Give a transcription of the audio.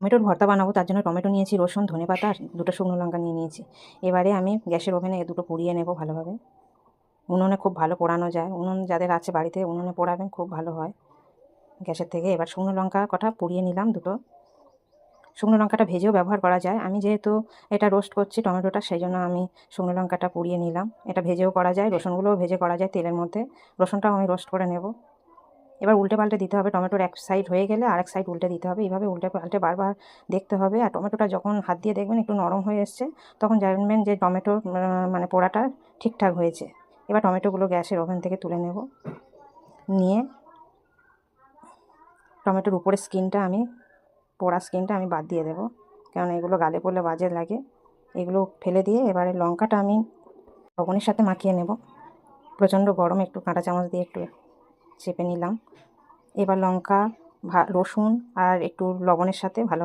টমেটোর ভর্তা বানাবো, তার জন্য টমেটো নিয়েছি, রসুন, ধনেপাতা আর দুটো শুকনো লঙ্কা নিয়েছি। এবারে আমি গ্যাসের ওভেনে দুটো পুড়িয়ে নেব ভালোভাবে। উনুনে খুব ভালো পোড়ানো যায়, উনুন যাদের আছে বাড়িতে উনুনে পোড়াবেন, খুব ভালো হয় গ্যাসের থেকে। এবার শুকনো লঙ্কা কটা পুড়িয়ে নিলাম দুটো। শুকনো লঙ্কাটা ভেজেও ব্যবহার করা যায়, আমি যেহেতু এটা রোস্ট করছি টমেটোটা, সেই জন্য আমি শুকনো লঙ্কাটা পুড়িয়ে নিলাম। এটা ভেজেও করা যায়, রসুনগুলোও ভেজে করা যায় তেলের মধ্যে। রসুনটাও আমি রোস্ট করে নেব। এবার উল্টে পাল্টে দিতে হবে, টমেটোর এক সাইড হয়ে গেলে আরেক সাইড উল্টে দিতে হবে। এইভাবে উল্টে পাল্টে বারবার দেখতে হবে। আর টমেটোটা যখন হাত দিয়ে দেখবেন একটু নরম হয়ে এসছে, তখন জানবেন যে টমেটোর মানে পোড়াটা ঠিকঠাক হয়েছে। এবার টমেটোগুলো গ্যাসের ওভেন থেকে তুলে নেব। নিয়ে টমেটোর উপরে পোড়া স্কিনটা আমি বাদ দিয়ে দেবো, কারণ এগুলো গালে পড়লে বাজে লাগে। এগুলো ফেলে দিয়ে এবারে লঙ্কাটা আমি লবণের সাথে মাখিয়ে নেব। প্রচণ্ড গরম, একটু কাঁটা চামচ দিয়ে একটু চেপে নিলাম। এবার লঙ্কা, রসুন আর একটু লবণের সাথে ভালো